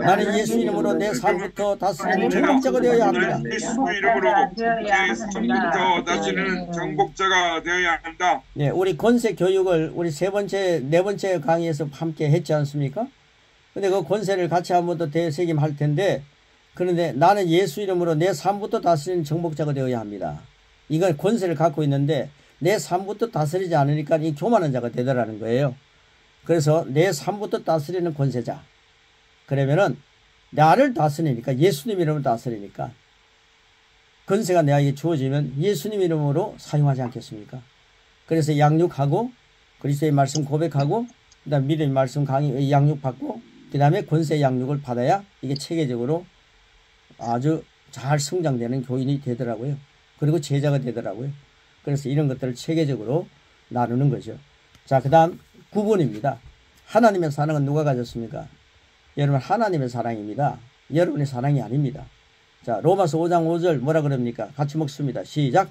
나는 예수 이름으로 내 삶부터 다스리는 정복자가 되어야 합니다. 예수 이름으로 내 삶부터 다스리는 정복자가 되어야 한다. 네, 우리 권세 교육을 우리 네 번째 강의에서 함께 했지 않습니까? 근데 그 권세를 같이 한 번 더 되새김할 텐데, 그런데 나는 예수 이름으로 내 삶부터 다스리는 정복자가 되어야 합니다. 이건 권세를 갖고 있는데 내 삶부터 다스리지 않으니까 이 교만한 자가 되더라는 거예요. 그래서 내 삶부터 다스리는 권세자. 그러면은 나를 다스리니까 예수님 이름으로 다스리니까 권세가 내게 주어지면 예수님 이름으로 사용하지 않겠습니까? 그래서 양육하고 그리스도의 말씀 고백하고 그다음 믿음의 말씀 강의 양육받고 그다음에 권세 양육을 받아야 이게 체계적으로 아주 잘 성장되는 교인이 되더라고요. 그리고 제자가 되더라고요. 그래서 이런 것들을 체계적으로 나누는 거죠. 자, 그 다음 9번입니다. 하나님의 사랑은 누가 가졌습니까? 여러분, 하나님의 사랑입니다. 여러분의 사랑이 아닙니다. 자, 로마서 5장 5절 뭐라 그럽니까? 같이 먹습니다. 시작.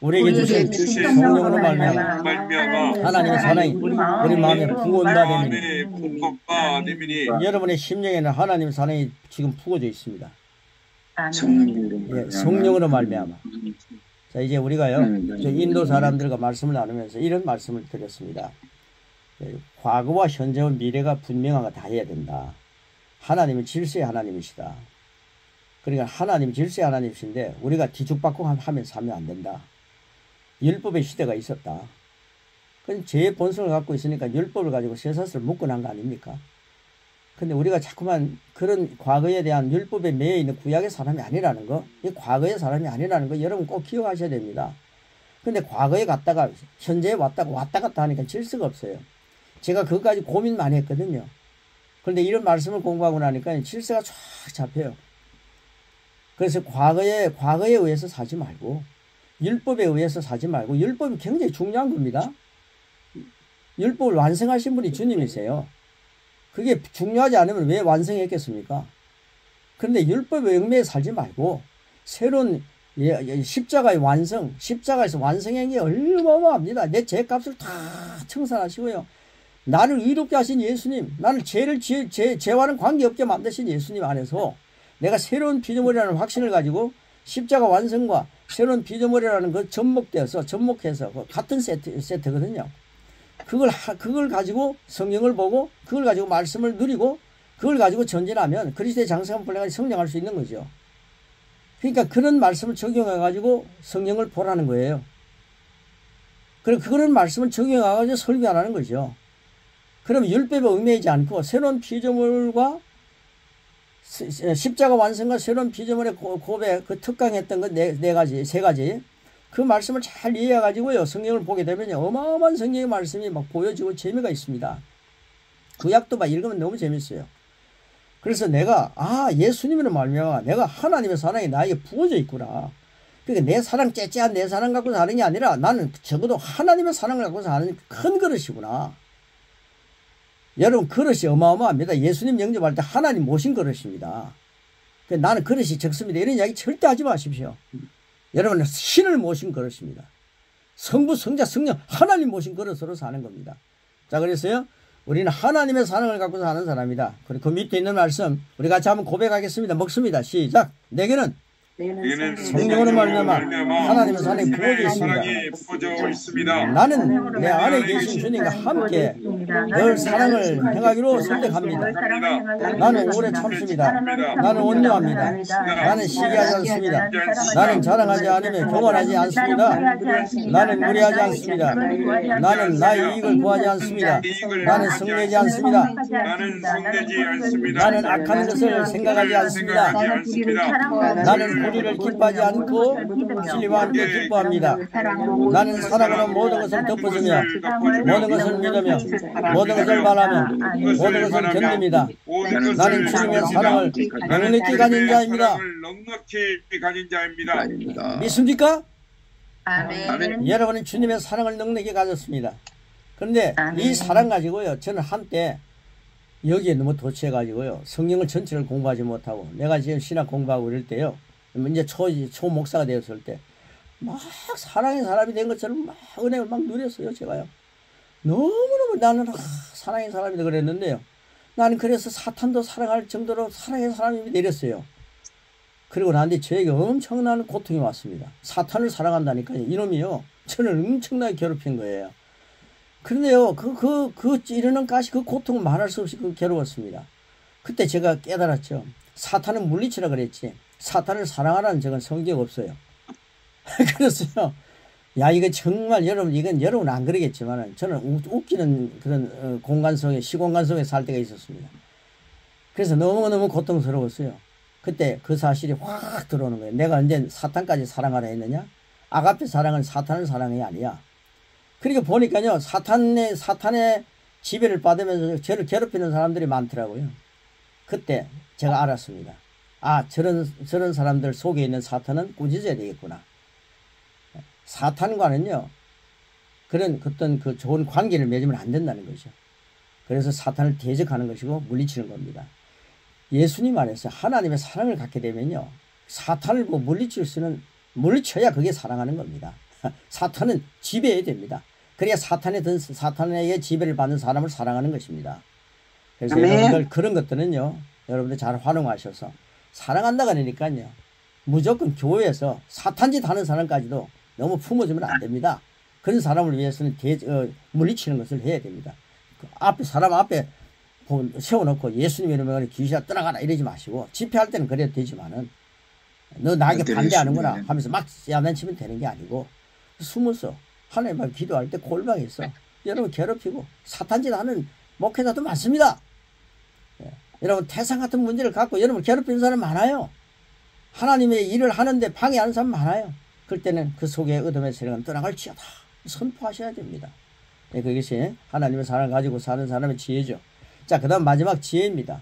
우리에게 주신 성령으로 말미암아 하나님의 사랑이 우리 마음에 부어온다 되니 여러분의 심령에는 하나님의 사랑이 지금 부어져 있습니다. 예, 성령으로 말미암아. 자, 이제 우리가요, 저 인도 사람들과 말씀을 나누면서 이런 말씀을 드렸습니다. 과거와 현재와 미래가 분명하게 다 해야 된다. 하나님은 질서의 하나님이시다. 그러니까 하나님 질서의 하나님이신데 우리가 뒤죽박죽 하면서 하면 안 된다. 율법의 시대가 있었다. 그건 제 본성을 갖고 있으니까 율법을 가지고 쇠사슬을 묶어놓은 거 아닙니까? 근데 우리가 자꾸만 그런 과거에 대한 율법에 매여 있는 구약의 사람이 아니라는 거, 이 과거의 사람이 아니라는 거 여러분 꼭 기억하셔야 됩니다. 근데 과거에 갔다가 현재에 왔다 갔다 하니까 질서가 없어요. 제가 그것까지 고민 많이 했거든요. 그런데 이런 말씀을 공부하고 나니까 질서가 쫙 잡혀요. 그래서 과거에 의해서 사지 말고 율법에 의해서 사지 말고, 율법이 굉장히 중요한 겁니다. 율법을 완성하신 분이 주님이세요. 그게 중요하지 않으면 왜 완성했겠습니까? 그런데 율법에 얽매여 살지 말고 새로운 십자가의 완성, 십자가에서 완성한 게 얼마나 내 죄값을 다 청산하시고요. 나를 의롭게 하신 예수님, 나를 죄와는 관계없게 만드신 예수님 안에서 내가 새로운 피조물이라는 확신을 가지고 십자가 완성과 새로운 피조물이라는 그 접목해서 그 같은 세트거든요. 그걸 가지고 성경을 보고 그걸 가지고 말씀을 누리고 그걸 가지고 전진하면 그리스도의 장성한 분량까지 성장할 수 있는 거죠. 그러니까 그런 말씀을 적용해 가지고 성경을 보라는 거예요. 그리고 그런 말씀을 적용해 가지고 설교하라는 거죠. 그러면 율법에 얽매이지 않고 새로운 피조물과 십자가 완성과 새로운 피조물의 고백, 그 특강했던 것 세 가지 그 말씀을 잘 이해해가지고요, 성경을 보게 되면요, 어마어마한 성경의 말씀이 막 보여지고 재미가 있습니다. 구약도 막 읽으면 너무 재밌어요. 그래서 내가, 예수님으로 말미암아 내가 하나님의 사랑이 나에게 부어져 있구나. 그러니까 내 사랑, 째째한 내 사랑 갖고 사는 게 아니라 나는 적어도 하나님의 사랑을 갖고 사는 큰 그릇이구나. 여러분, 그릇이 어마어마합니다. 예수님 영접할 때 하나님 모신 그릇입니다. 나는 그릇이 적습니다. 이런 이야기 절대 하지 마십시오. 여러분은 신을 모신 그릇입니다. 성부, 성자, 성령, 하나님 모신 그릇으로 사는 겁니다. 자, 그래서요, 우리는 하나님의 사랑을 갖고 사는 사람이다. 그리고 그 밑에 있는 말씀 우리 같이 한번 고백하겠습니다. 먹습니다. 시작. 내게는 이는 성령으로 말미암아 하나님의 사랑이 부어져 있습니다. 사랑이 부어져 있습니다. 나는 내 안에 계신 주님과 함께 늘 사랑을 행하기로 선택합니다. 나는 오래 참습니다. 나는 온유합니다. 나는 시기하지 않습니다. 나는 자랑하지 않으며 교만하지 않습니다. 나는 무리하지 않습니다. 나는 나의 이익을 구하지 않습니다. 나는 성내지 않습니다. 나는 성내지 않습니다. 나는 악한 것을 생각하지 않습니다. 나는 불의를 기뻐하지 않고 진리와 함께 기뻐합니다. 나는 사랑으로 모든 것을 덮어주며 모든 것을 믿으며 모든 것을 말하며 모든 것을 견딥니다. 나는 주님의 사랑을 넉넉히 가진 자입니다. 믿습니까? 아멘. 여러분은 주님의 사랑을 넉넉히 가졌습니다. 그런데 이 사랑 가지고요, 저는 한때 여기에 너무 도취해가지고요, 성경을 전체를 공부하지 못하고, 내가 지금 신학 공부하고 이럴 때요, 이제 초 목사가 되었을 때, 막 사랑의 사람이 된 것처럼 막 은혜를 막 누렸어요, 제가요. 너무너무 나는 사랑의 사람이다 그랬는데요. 나는 그래서 사탄도 사랑할 정도로 사랑의 사람이 내렸어요. 그리고 나한테 저에게 엄청난 고통이 왔습니다. 사탄을 사랑한다니까요. 이놈이요, 저를 엄청나게 괴롭힌 거예요. 그런데요, 이르는 가시 그 고통은 말할 수 없이 괴로웠습니다. 그때 제가 깨달았죠. 사탄은 물리치라 그랬지, 사탄을 사랑하라는 적은 성경 없어요. 그래서요, 야, 이거 정말 이건 여러분 안 그러겠지만, 저는 웃기는 그런 공간 속에, 시공간 속에 살 때가 있었습니다. 그래서 너무너무 고통스러웠어요. 그때 그 사실이 확 들어오는 거예요. 내가 언제 사탄까지 사랑하라 했느냐? 아가페 사랑은 사탄을 사랑이 아니야. 그러니까 보니까요, 사탄의 지배를 받으면서 저를 괴롭히는 사람들이 많더라고요. 그때 제가 알았습니다. 아, 저런 사람들 속에 있는 사탄은 꾸짖어야 되겠구나. 사탄과는요, 그런 어떤 그 좋은 관계를 맺으면 안 된다는 거죠. 그래서 사탄을 대적하는 것이고 물리치는 겁니다. 예수님 안에서 하나님의 사랑을 갖게 되면요, 사탄을 물리쳐야 그게 사랑하는 겁니다. 사탄은 지배해야 됩니다. 그래야 사탄에게 지배를 받는 사람을 사랑하는 것입니다. 그래서 여러분들 그런 것들은요, 여러분들 잘 활용하셔서 사랑한다 그러니까요, 무조건 교회에서 사탄짓 하는 사람까지도 너무 품어주면 안 됩니다. 그런 사람을 위해서는 물리치는 것을 해야 됩니다. 사람 앞에 세워놓고 예수님 이름으로 귀신아 떠나가라 이러지 마시고, 집회할 때는 그래도 되지만은 너 나에게 반대하는구나 하면서 막 야단치면 되는 게 아니고, 숨어서 하나님 앞에 기도할 때 골방에서 여러분 괴롭히고 사탄짓 하는 목회자도 많습니다. 여러분 태산 같은 문제를 갖고 여러분 괴롭히는 사람 많아요. 하나님의 일을 하는데 방해하는 사람 많아요. 그럴 때는 그 속에 어둠의 세력은 떠나갈지어다 선포하셔야 됩니다. 그것이 하나님의 사랑을 가지고 사는 사람의 지혜죠. 자, 그 다음 마지막 지혜입니다.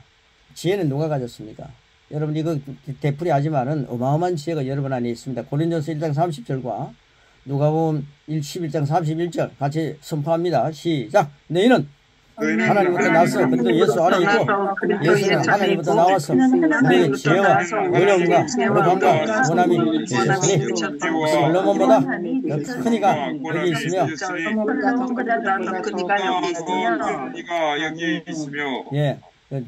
지혜는 누가 가졌습니까? 여러분 이거 되풀이 하지만은 어마어마한 지혜가 여러분 안에 있습니다. 고린도서 1장 30절과 누가복음 11장 31절 같이 선포합니다. 시작. 너희는 하나님부터 나서 그리스도 예수 안에 있고, 예수는 하나님부터 나와서 우리의 지혜와 어려움과 거룩함과 원함이 되셨으니 솔로몬보다 더 큰 이가 여기 있으며, 예,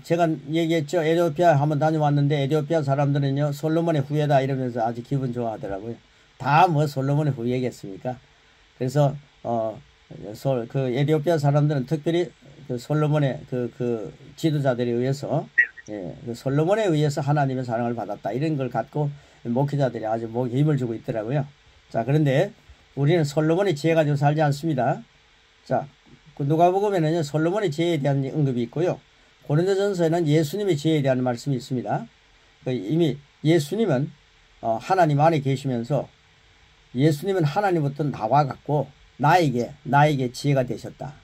제가 얘기했죠. 에티오피아 한번 다녀왔는데 에티오피아 사람들은요, 솔로몬의 후예다 이러면서 아주 기분 좋아하더라고요. 다 뭐 솔로몬의 후예겠습니까? 그래서 그 에티오피아 사람들은 특별히 그 솔로몬의 그 지도자들에 의해서, 예, 그 솔로몬에 의해서 하나님의 사랑을 받았다 이런 걸 갖고 목회자들이 아주 목에 힘을 주고 있더라고요. 자, 그런데 우리는 솔로몬의 지혜 가지고 살지 않습니다. 자, 그 누가복음에는요, 솔로몬의 지혜에 대한 언급이 있고요, 고린도전서에는 예수님의 지혜에 대한 말씀이 있습니다. 이미 예수님은 하나님 안에 계시면서 예수님은 하나님부터 나와갖고 나에게 지혜가 되셨다.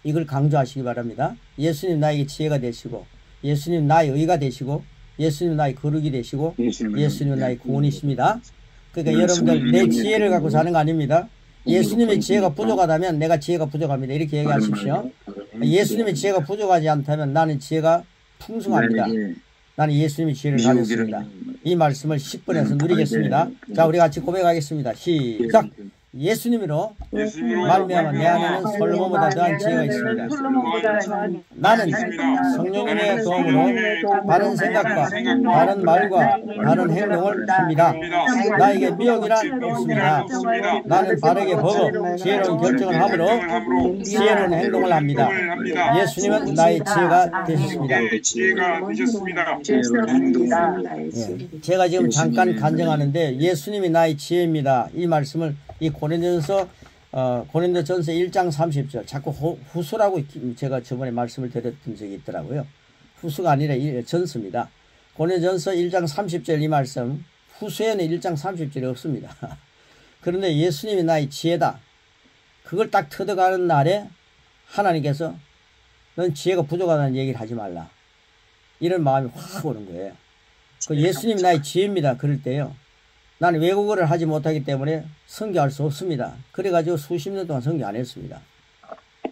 이걸 강조하시기 바랍니다. 예수님 나에게 지혜가 되시고, 예수님 나의 의가 되시고, 예수님 나의 거룩이 되시고, 예수님은 나의 구원이십니다. 그러니까 여러분들 내 지혜를 갖고 사는 거 아닙니다. 예수님의 지혜가 부족하다면 내가 지혜가 부족합니다. 이렇게 얘기하십시오. 예수님의 지혜가 부족하지 않다면 나는 지혜가 풍성합니다. 나는 예수님의 지혜를 가졌습니다. 이 말씀을 10번에서 누리겠습니다. 자, 우리 같이 고백하겠습니다. 시작. 예수님으로 예수님으로 말미암아 내 안에는 솔로몬보다 더한 지혜가 있습니다. 나는 성령님의 도움으로 바른 생각과 바른 말과 바른 행동을 합니다. 나에게 미혹이란 없습니다. 나는 바르게 보고 지혜로운 결정을 함으로 지혜로운 행동을 합니다. 예수님은 나의 지혜가 되셨습니다. 예, 제가 지금 잠깐 간증하는데 예수님이 나의 지혜입니다. 이 말씀을 이 고린도전서 1장 30절 자꾸 후수라고 제가 저번에 말씀을 드렸던 적이 있더라고요. 후수가 아니라 전서입니다. 고린도전서 1장 30절 이 말씀 후수에는 1장 30절이 없습니다. 그런데 예수님이 나의 지혜다. 그걸 딱 터득하는 날에 하나님께서 넌 지혜가 부족하다는 얘기를 하지 말라. 이런 마음이 확 오는 거예요. 그 예수님이 나의 지혜입니다. 그럴 때요. 나는 외국어를 하지 못하기 때문에 선교할 수 없습니다. 그래가지고 수십 년 동안 선교 안 했습니다.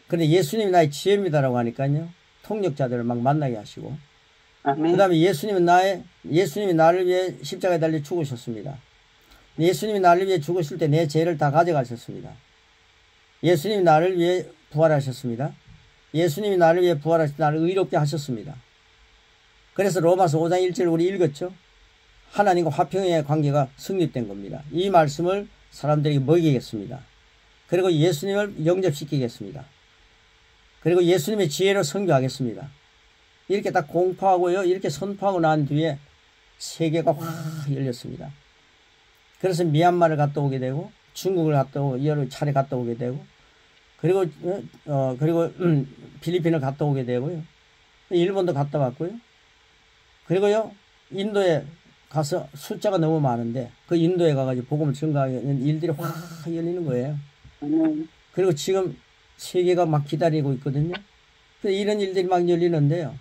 그런데 예수님이 나의 지혜입니다라고 하니까요. 통역자들을 막 만나게 하시고 그 다음에 예수님이 나를 위해 십자가에 달려 죽으셨습니다. 예수님이 나를 위해 죽으실 때 내 죄를 다 가져가셨습니다. 예수님이 나를 위해 부활하셨습니다. 예수님이 나를 위해 부활하실 때 나를 의롭게 하셨습니다. 그래서 로마서 5장 1절 우리 읽었죠. 하나님과 화평의 관계가 성립된 겁니다. 이 말씀을 사람들에게 먹이겠습니다. 그리고 예수님을 영접시키겠습니다. 그리고 예수님의 지혜로 선교하겠습니다. 이렇게 딱 공포하고요. 이렇게 선포하고 난 뒤에 세계가 확 열렸습니다. 그래서 미얀마를 갔다 오게 되고 중국을 갔다 오고 여러 차례 갔다 오게 되고 그리고 필리핀을 갔다 오게 되고요. 일본도 갔다 왔고요. 그리고요. 인도에 가서 숫자가 너무 많은데 그 인도에 가가지고 복음을 전가하는 일들이 확 열리는 거예요. 그리고 지금 세계가 막 기다리고 있거든요. 이런 일들이 막 열리는데요.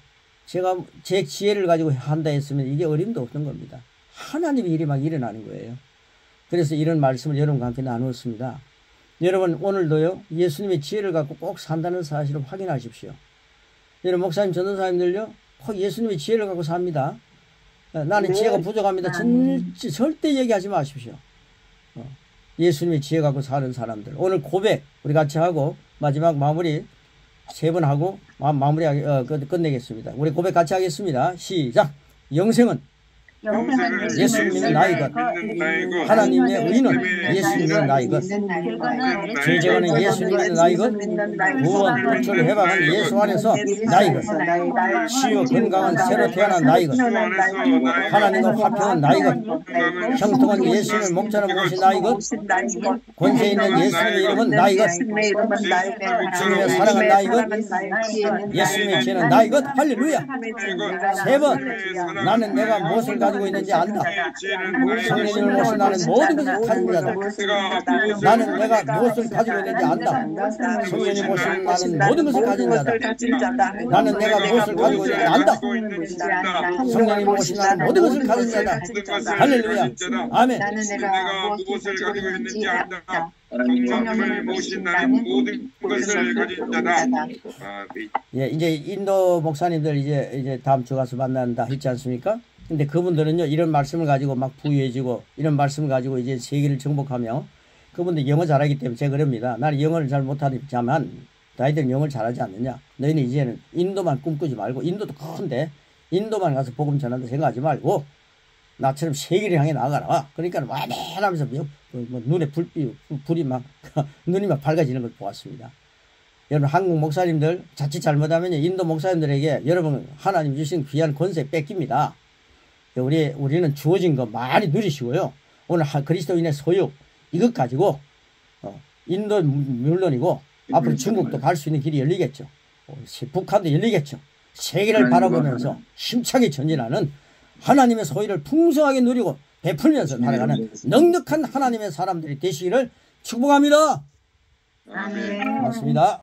제가 제 지혜를 가지고 한다 했으면 이게 어림도 없는 겁니다. 하나님의 일이 막 일어나는 거예요. 그래서 이런 말씀을 여러분과 함께 나누었습니다. 여러분 오늘도요. 예수님의 지혜를 갖고 꼭 산다는 사실을 확인하십시오. 여러분 목사님 전도사님들요. 꼭 예수님의 지혜를 갖고 삽니다. 나는 지혜가 부족합니다. 절대 얘기하지 마십시오. 예수님의 지혜 갖고 사는 사람들. 오늘 고백 우리 같이 하고 마지막 마무리 3번 하고 끝내겠습니다. 우리 고백 같이 하겠습니다. 시작. 영생은 예수 믿는 나의 것, 하나님의 의는 예수 믿는 나의 것, 죄제거는 예수 믿는 나의 것, 구원, 구출, 해방은 예수 안에서 나의 것, 치유, 건강은 새로 태어난 나의 것, 하나님과 화평은 나의 것, 형통은 예수님의 목자는 무엇이 나의 것, 권세 있는 예수님의 이름은 나의 것, 주님의 사랑은 나의 것, 예수님의 죄는 나의 것. 할렐루야. 3번 나는 내가 무엇을 가지고 있는지 안다. 성령님을 모신 나는 모든 것을 가진 자다. 나는 내가 무엇을 가지고 있는지 안다. 성령님을 모신 나는 모든 것을 가진 자다. 나는 내가 무엇을 가지고 있는지 안다. 성령님을 모신 나는 모든 것을 가진 자다. 할렐루야. 아멘. 나는 내가 무엇을 가지고 있는지 안다. 성령님을 모신 나는 모든 것을 가진 자다. 예, 이제 인도 목사님들 이제 다음 주 가서 만난다 했지 않습니까? 근데 그분들은요, 이런 말씀을 가지고 막 부유해지고, 이런 말씀을 가지고 이제 세계를 정복하며, 그분들 영어 잘하기 때문에 제가 그럽니다. 나는 영어를 잘 못하지만, 너희들은 영어를 잘하지 않느냐? 너희는 이제는 인도만 꿈꾸지 말고, 인도도 큰데, 인도만 가서 복음 전한다 생각하지 말고, 나처럼 세계를 향해 나가라. 그러니까 와대하면서 눈에 불이 막, 눈이 막 밝아지는 걸 보았습니다. 여러분, 한국 목사님들 자칫 잘못하면 인도 목사님들에게 여러분 하나님 주신 귀한 권세 뺏깁니다. 우리는 주어진 거 많이 누리시고요. 오늘 그리스도인의 소유 이것 가지고 인도 물론이고 앞으로 중국도 갈 수 있는 길이 열리겠죠. 북한도 열리겠죠. 세계를 바라보면서 힘차게 전진하는 하나님의 소유를 풍성하게 누리고 베풀면서 살아가는 넉넉한 하나님의 사람들이 되시기를 축복합니다. 아멘. 고맙습니다.